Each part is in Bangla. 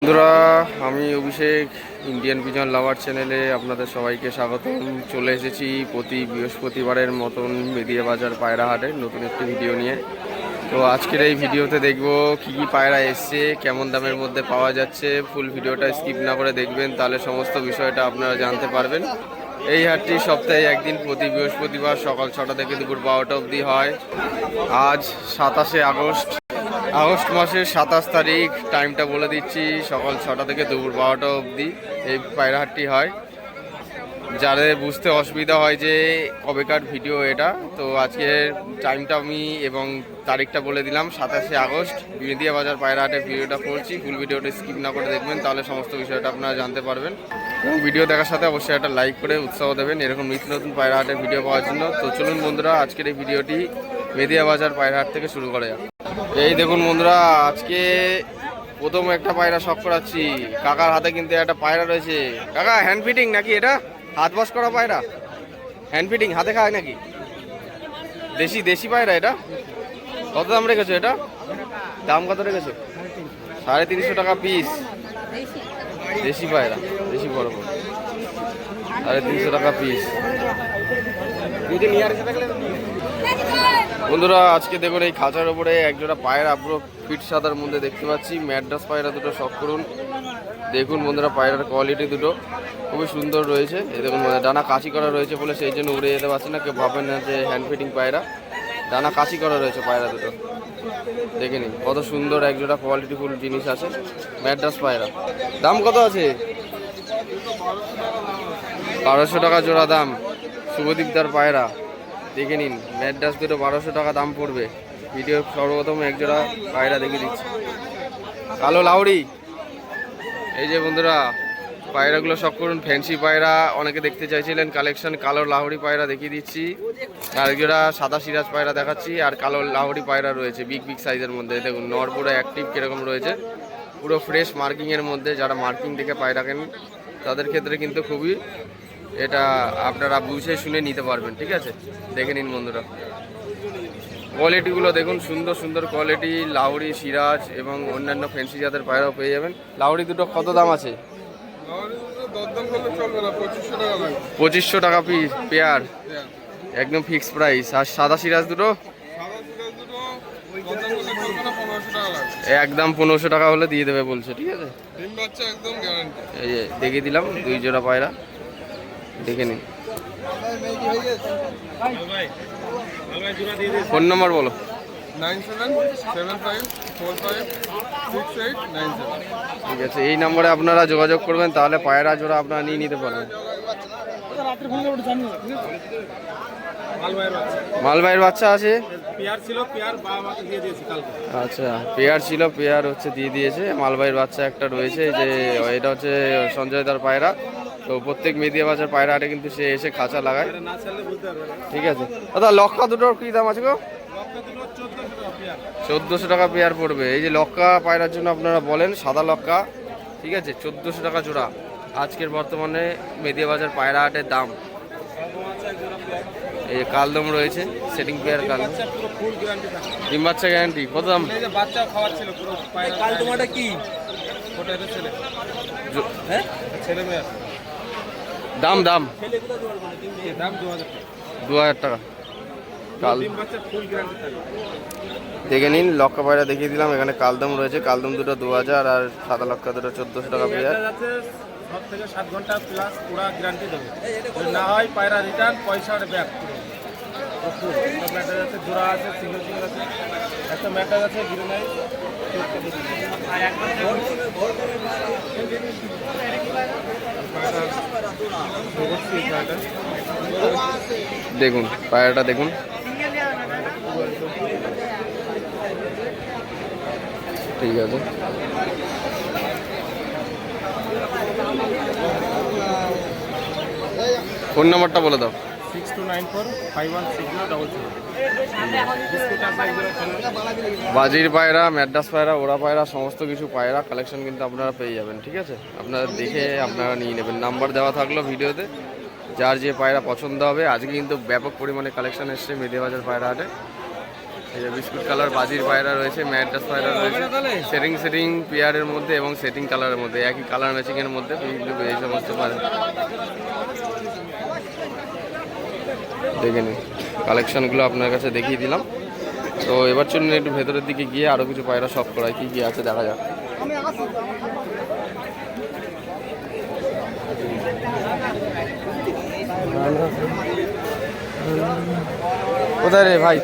বন্ধুরা, আমি অভিষেক ইন্ডিয়ান পিজন লাভার চ্যানেলে আপনাদের সবাইকে স্বাগতম। চলে এসেছি প্রতি বৃহস্পতিবারের মতন মেদিয়া বাজার পায়রা হাটের নতুন একটি ভিডিও নিয়ে। তো আজকের এই ভিডিওতে দেখব কি কি পায়রা এসছে, কেমন দামের মধ্যে পাওয়া যাচ্ছে। ফুল ভিডিওটা স্কিপ না করে দেখবেন, তাহলে সমস্ত বিষয়টা আপনারা জানতে পারবেন। এই হাটটি সপ্তাহে একদিন প্রতি বৃহস্পতিবার সকাল 6টা থেকে দুপুর 12টা অবধি হয়। আজ 27শে আগস্ট মাসের 27 তারিখ। টাইমটা বলে দিচ্ছি, সকাল 6টা থেকে দুপুর 12টা অবধি এই পায়রা হাটটি হয়। যাদের বুঝতে অসুবিধা হয় যে কবেকার ভিডিও এটা, তো আজকের টাইমটা আমি এবং তারিখটা বলে দিলাম। 27শে আগস্ট মেদিয়া বাজার পায়রা হাটের ভিডিওটা করছি। ফুল ভিডিওটা স্কিপ না করে দেখবেন, তাহলে সমস্ত বিষয়টা আপনারা জানতে পারবেন। এবং ভিডিও দেখার সাথে অবশ্যই একটা লাইক করে উৎসাহ দেবেন এরকম নিত্য নতুন পায়রা হাটের ভিডিও পাওয়ার জন্য। তো চলুন বন্ধুরা, আজকের এই ভিডিওটি মেদিয়া বাজার পায়রা হাট থেকে শুরু করা যাক। এই দেখুন বন্ধুরা, আজকে প্রথম একটা পায়রা শখ করাচ্ছি। কাকার হাতে কিন্তু একটা পায়রা রয়েছে। কাকা, হ্যান্ড ফিটিং নাকি এটা? হাত বস করা পায়রা, হ্যান্ড ফিটিং, হাতে খায় নাকি? দেশি পায়রা। এটা কত দাম রেখেছো? এটা দাম কত রেখেছো? 350 টাকা পিস। দেশি পায়রা, দেশি বড় 350 টাকা পিস। বন্ধুরা, আজকে দেখুন এই খাঁচার উপরে একজোড়া পায়রা পুরো ফিট সাদার মধ্যে দেখতে পাচ্ছি। ম্যাড্রাস পায়রা দুটো শখ করুন। দেখুন বন্ধুরা, পায়রার কোয়ালিটি দুটো খুবই সুন্দর রয়েছে। এই দেখুন, ডানা কাঁচি করা রয়েছে বলে সেই জন্য উড়ে যেতে পারছে না, কেউ ভাবেন না যে হ্যান্ড ফিটিং পায়রা। ডানা কাঁচি করা রয়েছে পায়রা দুটো, দেখে নিন কত সুন্দর একজোড়া কোয়ালিটিফুল জিনিস আছে। ম্যাড্রাস পায়রা দাম কত আছে? 1200 টাকা জোড়া দাম। শুভদীপদার পায়রা, দেখে নিন। ম্যাড্রাস দুটো 1200 টাকা দাম পড়বে। ভিডিও সর্বপ্রথম একজোড়া পায়রা দেখিয়ে দিচ্ছি, কালো লাউড়ি। এই যে বন্ধুরা, পায়রাগুলো শখ করুন। ফ্যান্সি পায়রা অনেকে দেখতে চাইছিলেন, কালেকশন কালো লাহোরি পায়রা দেখিয়ে দিচ্ছি। আর একজোড়া সাদা সিরাজ পায়রা দেখাচ্ছি, আর কালো লাহোরি পায়রা রয়েছে বিগ সাইজের মধ্যে। দেখুন নর পুরো অ্যাক্টিভ কীরকম রয়েছে, পুরো ফ্রেশ মার্কিংয়ের মধ্যে। যারা মার্কিং দেখে পায়রা কেনেন তাদের ক্ষেত্রে কিন্তু খুবই এটা আপনারা বুঝে শুনে নিতে পারবেন। ঠিক আছে, দেখে নিন বন্ধুরা। কোয়ালিটিগুলো দেখুন, সুন্দর সুন্দর কোয়ালিটি। লাহোরি, সিরাজ এবং অন্যান্য ফ্যান্সি জাতের পায়রাও পেয়ে যাবেন। লাহোরি দুটো কত দাম আছে? 2500 টাকা পিস পেয়ার, একদম ফিক্স প্রাইস। আর সাদা সিরাজ দুটো একদম 1500 টাকা হলে দিয়ে দেবে বলছে। ঠিক আছে, এই যে দেখিয়ে দিলাম 2 জোড়া পায়রা, দেখে নিন। ফোন নম্বর বলো। 9775456897। ঠিক আছে, এই নম্বরে আপনারা যোগাযোগ করবেন, তাহলে পায়রা জোড়া আপনারা নিয়ে নিতে পারবেন। মালবাইয়ের বাচ্চা আছে। আচ্ছা, পেয়ার ছিল, পেয়ার হচ্ছে দিয়ে দিয়েছে। মালবাইয়ের বাচ্চা একটা রয়েছে, যে এটা হচ্ছে সঞ্জয় দার পায়রা। তো প্রত্যেক মেদিয়া বাজার পায়রা হাটে কিন্তু সে এসে খাঁচা লাগায়। ঠিক আছে দাদা, লক্কা দুটোর কি দাম আছে গো? 1400 টাকা পেয়ার পড়বে। এই যে লক্কা পায়রার জন্য আপনারা বলেন, সাদা লক্কা, ঠিক আছে, 1400 টাকা জোড়া আজকের বর্তমানে মেদিয়া বাজার পায়রা হাটের দাম। এই যে কালদম রয়েছে, সেটিং পেয়ার কালদম, ডিম বাচ্চা গ্যারান্টি। কত দাম? দাম 2000 টাকা। কাল দেখে নিন, লক্কা পায়রা দেখিয়ে দিলাম। এখানে কালদম রয়েছে, কালদম দুটো 2000, আর সাদা লক্কা দুটো 1400 টাকা পেয়ার। 6 থেকে 7 ঘন্টা প্লাস পুরা গ্যারান্টি দেবে। না হয় পায়রা রিটার্ন, পয়সা ব্যাক। ম্যাটার আছে, জোড়া আছে, সিঙ্গেল আছে, একটা ম্যাটার আছে, গিরে নাই। দেখুন পায়রাটা দেখুন, ঠিক আছে। ফোন নাম্বারটা বলে দাও। 6294516000। বাজির পায়রা, ম্যাড্রাস পায়রা, ওরা পায়রা, সমস্ত কিছু পায়রা কালেকশন কিন্তু আপনারা পেয়ে যাবেন। ঠিক আছে, আপনারা দেখে আপনারা নিয়ে নেবেন। নাম্বার দেওয়া থাকলো ভিডিওতে, যার যে পায়রা পছন্দ হবে। আজকে কিন্তু ব্যাপক পরিমাণে কালেকশন এসছে মেদিয়া বাজার পায়রা হাটে। এই যে বিস্কুট কালার বাজির পায়রা রয়েছে, ম্যাড্রাস পায়রা রয়েছে, সেটিং পেয়ারের মধ্যে এবং সেটিং কালারের মধ্যে, একই কালার ম্যাচিংয়ের মধ্যে এই সমস্ত পায়রা দেখে নিন। কালেকশনগুলো আপনার কাছে দেখিয়ে দিলাম। তো এবার চলুন একটু ভেতরের দিকে গিয়ে আরও কিছু পায়রা শখ করায়, কী কী আছে দেখা যাক। কোথায় রে ভাই,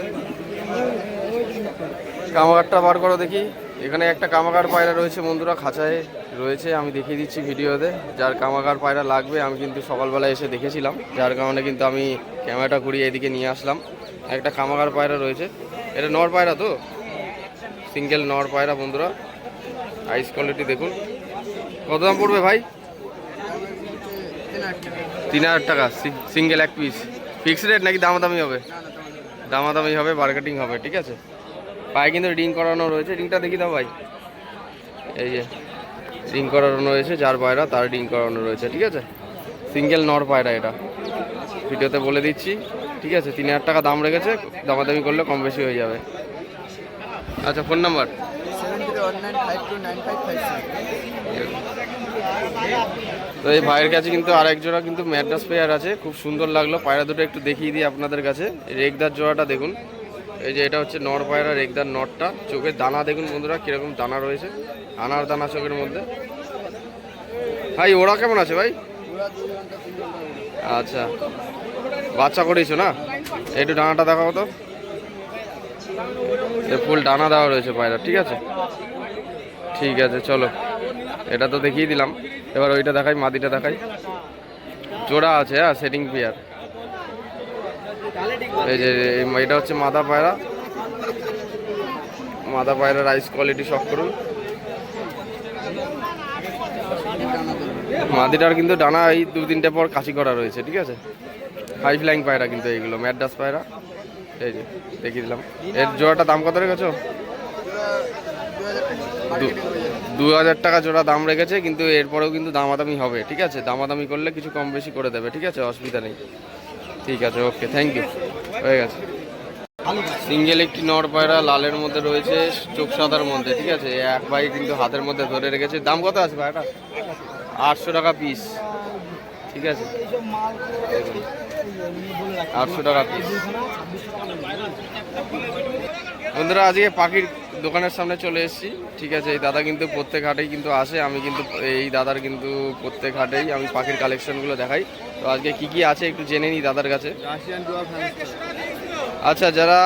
কামাগারটা বার করো দেখি। এখানে একটা কামাগার পায়রা রয়েছে বন্ধুরা, খাঁচায় রয়েছে, আমি দেখিয়ে দিচ্ছি ভিডিওতে। যার কামাগার পায়রা লাগবে আমি কিন্তু সকালবেলা এসে দেখেছিলাম, যার কারণে কিন্তু আমি ক্যামেরাটা ঘুরিয়ে এদিকে নিয়ে আসলাম। একটা কামাগার পায়রা রয়েছে, এটা নর পায়রা, তো সিঙ্গেল নর পায়রা বন্ধুরা। আইস কোয়ালিটি দেখুন। কত দাম পড়বে ভাই? 3000 টাকা সিঙ্গেল এক পিস। ফিক্সড রেট নাকি দামাদামি হবে? দামাদামি হবে, বার্গেটিং হবে, ঠিক আছে। পায়ে কিন্তু রিং করানো রয়েছে, রিংটা দেখি দাও ভাই। এই যে রিং করানো রয়েছে, যার পায়রা তার রিং করানো রয়েছে, ঠিক আছে। সিঙ্গেল নর পায়রা, এটা ভিডিওতে বলে দিচ্ছি, ঠিক আছে। 3000 টাকা দাম রেখেছে, দামাদামি করলে কম বেশি হয়ে যাবে। আচ্ছা, ফোন নাম্বার? 7319529556। তো এই ভাইয়ের কাছে কিন্তু আরেক জোড়া কিন্তু ম্যাড্রাস পেয়ার আছে, খুব সুন্দর লাগলো। পায়রা দুটো একটু দেখিয়ে দিই আপনাদের কাছে। রেগদার জোড়াটা দেখুন, এই যে এটা হচ্ছে নর পায়রা, রেগদার নরটা। চোখের দানা দেখুন বন্ধুরা কিরকম দানা রয়েছে, আনার দানা চোখের মধ্যে। ভাই ওরা কেমন আছে ভাই? আচ্ছা, বাচ্চা করেছো না? একটু ডানাটা দেখাও তো। ফুল ডানা দেওয়া রয়েছে পায়রা, ঠিক আছে। ঠিক আছে, চলো, এটা তো দেখিয়ে দিলাম। এবার ওইটা দেখাই, মাদিটা দেখাই। জোড়া আছে, হ্যাঁ, সেটিং পেয়ার। এই যে এটা হচ্ছে মাদা পায়রা, মাদা পায়রা রাইস কোয়ালিটি শখ করুন। মাদিটার কিন্তু ডানা এই 2-3টে পর কাশি করা রয়েছে, ঠিক আছে। হাই ফ্লাইং পায়রা কিন্তু এইগুলো ম্যাড্রাস পায়রা। এই যে দেখিয়ে দিলাম। এর জোড়াটা দাম কত রেখেছো? 2000 টাকা জোড়া দাম রেখেছে, কিন্তু এরপরেও কিন্তু দামাদামি হবে, ঠিক আছে। দামাদামি করলে কিছু কম বেশি করে দেবে, ঠিক আছে, অসুবিধা নেই। ঠিক আছে, ওকে, থ্যাংক ইউ, হয়ে গেছে। সিঙ্গেল একটি নর পায়রা লালের মধ্যে রয়েছে, চোখ সাদার মধ্যে, ঠিক আছে। এক ভাই কিন্তু হাতের মধ্যে ধরে রেখেছে। দাম কত আছে পায়রাটা? 800 টাকা পিস, ঠিক আছে। 800 টাকা পিস। বন্ধুরা আজকে পাখির দোকানের সামনে চলে এসেছি, ঠিক আছে। এই দাদা কিন্তু প্রত্যেক হাটেই কিন্তু আসে, আমি কিন্তু এই দাদার কিন্তু প্রত্যেক হাটেই আমি পাখির কালেকশনগুলো দেখাই। তো আজকে কি কি আছে একটু জেনে নিই দাদার কাছে। আচ্ছা, যারা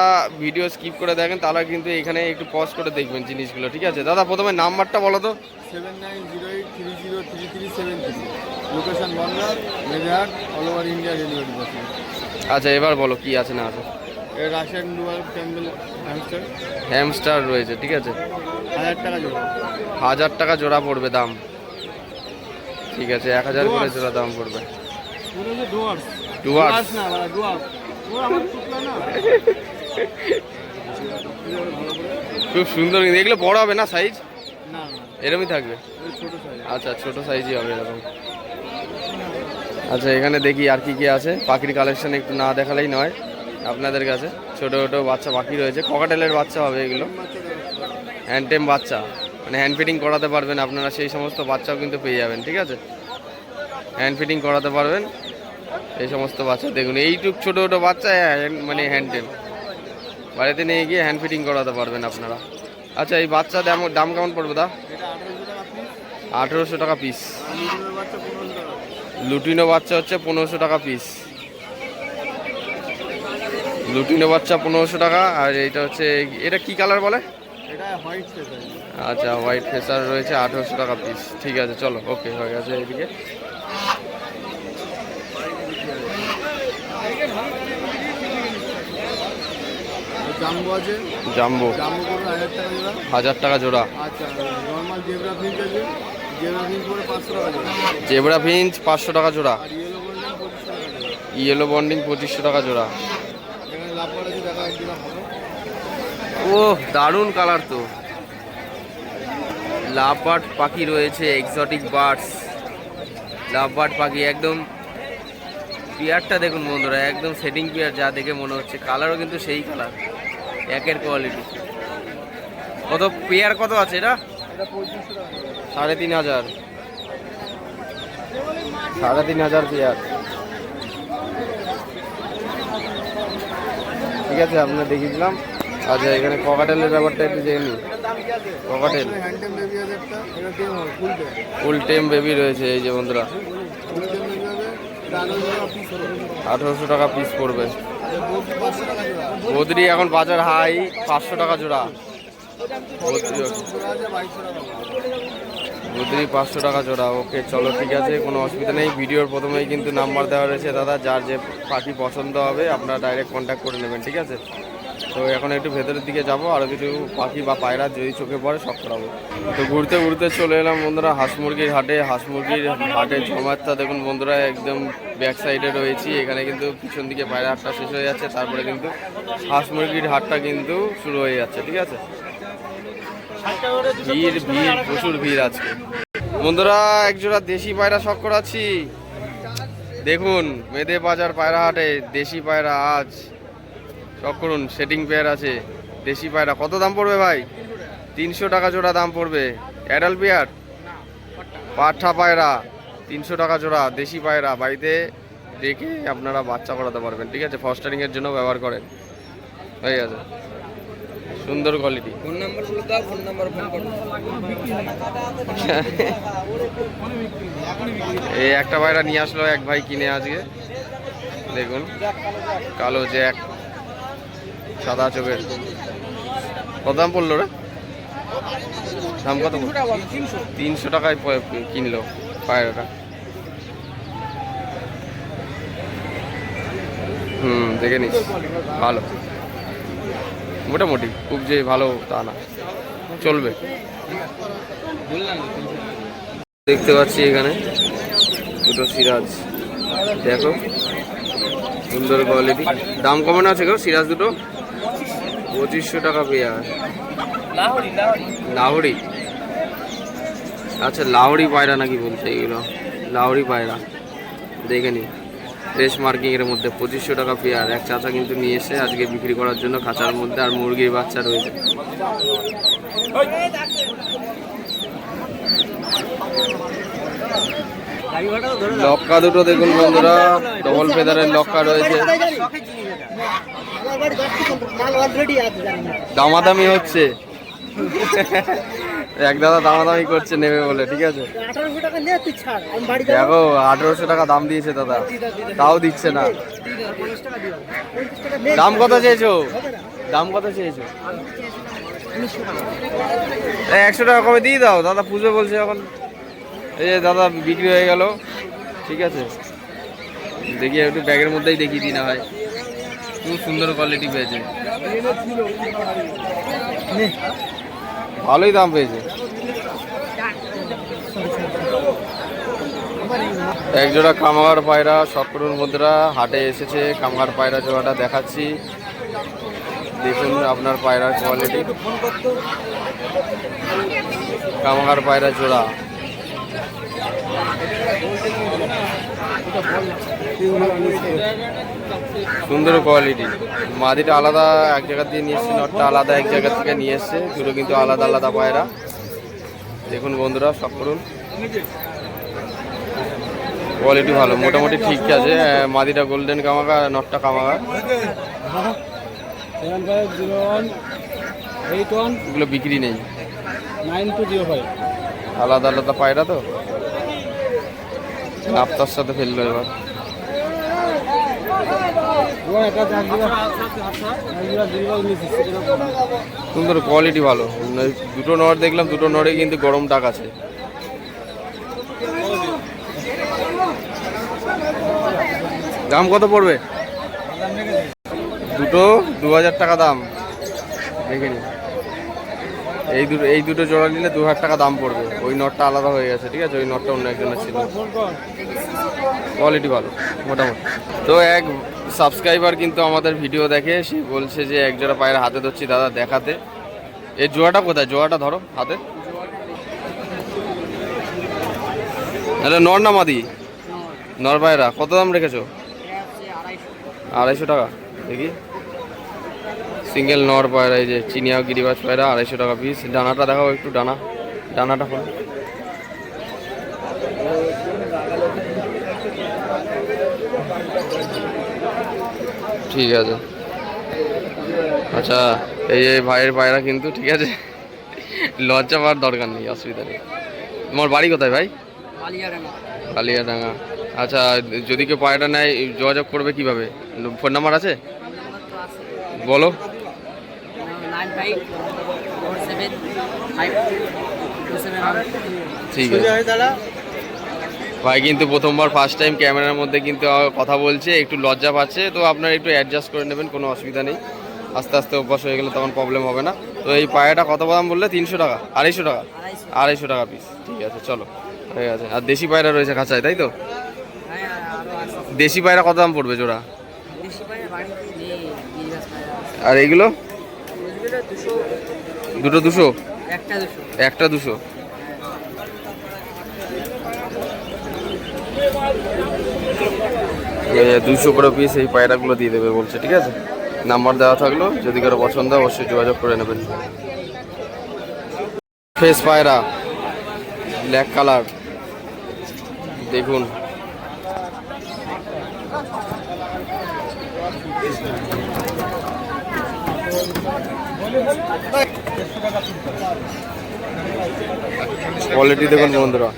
ভিডিও স্কিপ করে দেখেন তারা কিন্তু এখানে একটু পজ করে দেখবেন জিনিসগুলো, ঠিক আছে। দাদা প্রথমে নাম্বারটা বলো তো। 7908303073। লোকেশন বনগা, মেঘাট, all over India delivery possible. আচ্ছা, এবার বলো কি আছে না আছে। Russian dual Campbell hamster hamster রয়েছে, ঠিক আছে। 1000 টাকা জোড়া। 1000 টাকা জোড়া পড়বে দাম, ঠিক আছে। 1000 করে জোড়া দাম পড়বে। ডুয়ার্স না, ডুয়ার্স আমার টুকলা না। খুব সুন্দর, কিন্তু এগুলো বড় হবে না সাইজ? না, এরকমই থাকবে। ছোট সাইজ। আচ্ছা, ছোট সাইজই হবে এরকম। আচ্ছা, এখানে দেখি আর কি কি আছে। পাখির কালেকশন একটু না দেখালেই নয় আপনাদের কাছে। ছোট ছোট বাচ্চা পাখি রয়েছে, ককাটেলের বাচ্চা হবে এগুলো, হ্যান্ডটেম বাচ্চা, মানে হ্যান্ড ফিটিং করাতে পারবেন আপনারা, সেই সমস্ত বাচ্চাও কিন্তু পেয়ে যাবেন, ঠিক আছে। হ্যান্ড ফিটিং করাতে পারবেন এই সমস্ত বাচ্চা। দেখুন এইটুক ছোট ছোট বাচ্চা, মানে হ্যান্ডটেম, বাড়িতে নিয়ে গিয়ে হ্যান্ড ফিটিং করাতে পারবেন আপনারা। আচ্ছা, এই বাচ্চা দাম কেমন পড়বে দা? 1800 টাকা পিস। লুটিনো বাচ্চা হচ্ছে 1500 টাকা পিস। লুটিনো বাচ্চা 1500 টাকা। আর এইটা হচ্ছে, এটা কি কালার বলে? এটা হোয়াইট ফেসার। আচ্ছা, হোয়াইট ফেসার রয়েছে, 1800 টাকা পিস। ঠিক আছে, চলো, ওকে, হয়ে গেছে। এইদিকে জাম্বো আছে, জাম্বো জাম্বো করবে 1000 টাকা জোড়া। 1000 টাকা জোড়া। আচ্ছা, নর্মাল জেব্রা ফিঞ্চ আছে, জেব্রা ফিঞ্চ করে 500 টাকা জোড়া। জেব্রা ফিঞ্চ 500 টাকা জোড়া। আর ইয়েলো বন্ডিং 2500 টাকা জোড়া। এখানে লাভবার আছে, দেখা এক জোড়া হবে। ও দারুণ কালার তো। লাভবার্ড পাখি রয়েছে, এক্সোটিক বার্ডস লাভবার্ড পাখি। একদম পেয়ারটা দেখুন বন্ধুরা, একদম সেটিং পেয়ার, যা দেখে মনে হচ্ছে। কালারও কিন্তু সেই কালার, একের কোয়ালিটি। কত পেয়ার কত আছে এটা? 3,500। 3,500 পেয়ার। ঠিক আছে, আপনার দেখিয়ে দিলাম। আচ্ছা, এখানে ককাটেলের ব্যাপারটা একটু জেনে নিই। ককাটেল ফুল টেম বেবি রয়েছে এই যে বন্ধুরা, 1800 টাকা পিস পড়বে। বদ্রি এখন বাজার হাই 500 টাকা জোড়া। বদ্রি 500 টাকা জোড়া। ওকে চলো ঠিক আছে, কোনো অসুবিধা নেই। ভিডিওর প্রথমেই কিন্তু নাম্বার দেওয়া রয়েছে দাদা, যার যে পাখি পছন্দ হবে আপনারা ডাইরেক্ট কন্ট্যাক্ট করে নেবেন, ঠিক আছে? তো এখন একটু ভেতরের দিকে যাব, আরও কিছু পাখি বা পায়রা যদি চোখে পড়ে সব করাবো। তো ঘুরতে ঘুরতে চলে এলাম বন্ধুরা হাঁস মুরগির হাটে। হাঁস মুরগির হাটের জমাতটা দেখুন বন্ধুরা, একদম ব্যাক সাইডে রয়েছি। এখানে কিন্তু পিছন দিকে পায়রা হাটটা শেষ হয়ে যাচ্ছে, তারপরে কিন্তু হাঁস মুরগির হাটটা কিন্তু শুরু হয়ে যাচ্ছে, ঠিক আছে? ভিড় ভিড় প্রচুর ভিড় আজকে বন্ধুরা। একজোড়া দেশি পায়রা শখ করাচ্ছি, দেখুন মেদে বাজার পায়রা হাটে দেশি পায়রা আজ শখ করুন। সেটিং পেয়ার আছে দেশি পায়রা। কত দাম পড়বে ভাই? 300 টাকা জোড়া দাম পড়বে। অ্যাডাল্ট পেয়ার পাঠা পায়রা 300 টাকা জোড়া। দেশি পায়রা বাড়িতে রেখে আপনারা বাচ্চা করাতে পারবেন, ঠিক আছে? ফস্টারিংয়ের জন্য ব্যবহার করেন, হয়ে গেছে। সুন্দর কোয়ালিটি। ফোন নাম্বার বলে দাও, ফোন নাম্বার ফোন করো। এই একটা পায়রা নিয়ে আসলো এক ভাই কিনে আজকে, দেখুন কালো জ্যাক সাদা চোখের। কত দাম পড়লো রে? দাম কত? 300 টাকায় কিনলো পায়রাটা। দেখে নিস, ভালো মোটামুটি, খুব যে ভালো তা না, চলবে। দেখতে পাচ্ছি এখানে দুটো সিরাজ, দেখো সুন্দর কোয়ালিটি। দাম কমানো আছে গো সিরাজ দুটো? 2500 টাকা পেয়ার। লাহোরি, আচ্ছা লাহোরি পায়রা নাকি বলছে এগুলো? লাহোরি পায়রা দেখে নি, ফ্রেশ মার্কিং এর মধ্যে 2500 টাকা পেয়ার। এক চাচা কিন্তু নিয়ে এসে আজকে বিক্রি করার জন্য খাঁচার মধ্যে, আর মুরগির বাচ্চা রয়েছে। লক্কা দুটো দেখুন বন্ধুরা, ডবল ফেদারের লক্কা রয়েছে। দামাদামি হচ্ছে, এক দাদা দামাদামি করছে নেবে বলে, ঠিক আছে? দেখো 1800 টাকা দাম দিয়েছে দাদা, তাও দিচ্ছে না। দাম কত চেয়েছো? দাম কত চেয়েছো? 100 টাকা কমে দিয়ে দাও দাদা, পুজো বলছে এখন। এই যে দাদা বিক্রি হয়ে গেল, ঠিক আছে? দেখি একটু ব্যাগের মধ্যেই দেখিয়ে দিই না হয়। খুব সুন্দর কোয়ালিটি পেয়েছে, ভালোই দাম পেয়েছে। একজোড়া কামাগার পায়রা সকরুর মুদ্রা হাটে এসেছে। কামাগার পায়রা জোড়াটা দেখাচ্ছি, দেখুন আপনার পায়রার কোয়ালিটি। কামাগার পায়রা জোড়া সুন্দর কোয়ালিটি। মাদিটা আলাদা এক জায়গা দিয়ে নিয়ে এসছে, নটটা আলাদা এক জায়গা থেকে নিয়ে এসছে। দুটো কিন্তু আলাদা আলাদা পায়রা। দেখুন বন্ধুরা সব করুন, কোয়ালিটি ভালো, মোটামুটি ঠিক আছে। মাদিটা গোল্ডেন কামাগা, নটটা কামাগা। এগুলো বিক্রি নেই, 9205 আলাদা আলাদা পায়রা তো। আপনার সাথে ফেললো এবার। সুন্দর কোয়ালিটি ভালো। দুটো নর দেখলাম, দুটো নরে কিন্তু গরম টাক আছে। দাম কত পড়বে? দুটো 2000 টাকা দাম, দেখে নি। এই দুটো জোড়া নিলে 2000 টাকা দাম পড়বে। ওই নটটা আলাদা হয়ে গেছে, ঠিক আছে? ওই নটটা অন্য একজনের ছিল। কোয়ালিটি ভালো মোটামুটি। তো এক সাবস্ক্রাইবার কিন্তু আমাদের ভিডিও দেখে, সে বলছে যে এক জোড়া পায়রা হাতে ধরছি দাদা দেখাতে। এই জোড়াটা কোথায়? জোড়াটা ধরো হাতে। তাহলে নর না মাদি? নর পায়রা। কত দাম রেখেছো? 250 টাকা। দেখি সিঙ্গেল নর পায়রা, এই যে চিনিয়া গিরিবাজ পায়রা 250 টাকা পিস। ডানাটা দেখাও একটু, ডানাটা খোলো। ঠিক আছে, আচ্ছা এই যে ভাইয়ের পায়রা কিন্তু, ঠিক আছে, লজ্জা পাওয়ার দরকার নেই, অসুবিধা নেই। তোমার বাড়ি কোথায় ভাই? কালিয়াডাঙ্গা। আচ্ছা, যদি কেউ পায়রাটা নেয় যোগাযোগ করবে কিভাবে? ফোন নাম্বার আছে? বলো। 95475271। ঠিক আছে ভাই, কিন্তু প্রথমবার ফার্স্ট টাইম ক্যামেরার মধ্যে কিন্তু কথা বলছে, একটু লজ্জা পাচ্ছে, তো আপনারা একটু অ্যাডজাস্ট করে নেবেন, কোনো অসুবিধা নেই। আস্তে আস্তে অভ্যাস হয়ে গেলে তখন প্রবলেম হবে না। তো এই পায়রাটা কত দাম বললে? 300 টাকা, 250 টাকা, 250 টাকা পিস। ঠিক আছে, চলো, হয়ে গেছে। আর দেশি পায়রা রয়েছে খাঁচায়, তাই তো? দেশি পায়রা কত দাম পড়বে জোড়া? আর এইগুলো দুটো 200, একটা 200। দুশো করে পিস এই পায়রাগুলো দিয়ে দেবে বলছে, ঠিক আছে। নাম্বার দেওয়া থাকলো, যদি কারো পছন্দ অবশ্যই যোগাযোগ করে নেবেন। ফেস পায়রা, ব্ল্যাক কালার, দেখুন। কোয়ালিটি দেখুন বন্ধুরা,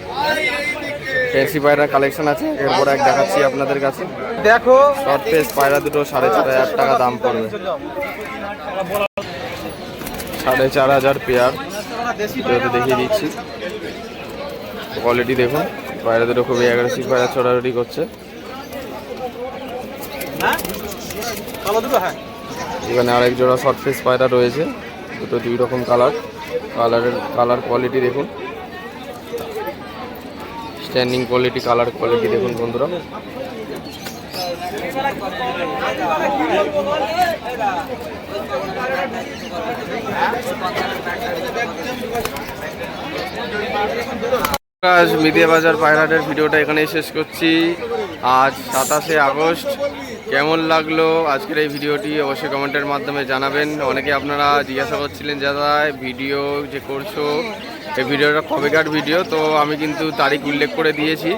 ফ্যান্সি পায়রা কালেকশন আছে, এরপর এক দেখাচ্ছি আপনাদের কাছে। দেখো শর্ট ফেস পায়রা দুটো 4500 টাকা দাম পড়বে, 4500 পেয়ার। যেহেতু দেখিয়ে দিচ্ছি, কোয়ালিটি দেখুন। পায়রা দুটো খুবই অ্যাগ্রেসিভ পায়রা, ছড়াছড়ি করছে। এখানে আরেক জোড়া শর্ট ফেস পায়রা রয়েছে, দুটো 2 রকম কালার কোয়ালিটি দেখুন, স্ট্যান্ডিং কোয়ালিটি, কালার কোয়ালিটি দেখুন বন্ধুরা। মিডিয়া বাজার পায়রাহাটের ভিডিওটা এখানেই শেষ করছি। আজ 27শে আগস্ট। কেমন লাগলো আজকের এই ভিডিওটি অবশ্যই কমেন্টের মাধ্যমে জানাবেন। অনেকে আপনারা জিজ্ঞাসা করছিলেন দাদা ভিডিও যে করছো, এই ভিডিওটা কবেকার ভিডিও, তো আমি কিন্তু তারিখ উল্লেখ করে দিয়েছি।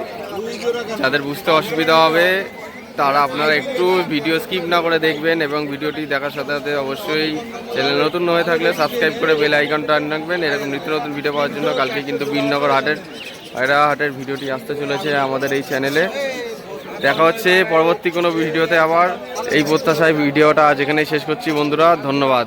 যাদের বুঝতে অসুবিধা হবে তারা আপনারা একটু ভিডিও স্কিপ না করে দেখবেন, এবং ভিডিওটি দেখার সাথে সাথে অবশ্যই চ্যানেল নতুন হয়ে থাকলে সাবস্ক্রাইব করে বেল আইকনটা অন রাখবেন, এরকম নিত্য নতুন ভিডিও পাওয়ার জন্য। কালকে কিন্তু বীরনগর হাটের ভিডিওটি আসতে চলেছে আমাদের এই চ্যানেলে। দেখা হচ্ছে পরবর্তী কোনো ভিডিওতে আবার। এই প্রত্যাশায় ভিডিওটা আজ এখানেই শেষ করছি বন্ধুরা, ধন্যবাদ।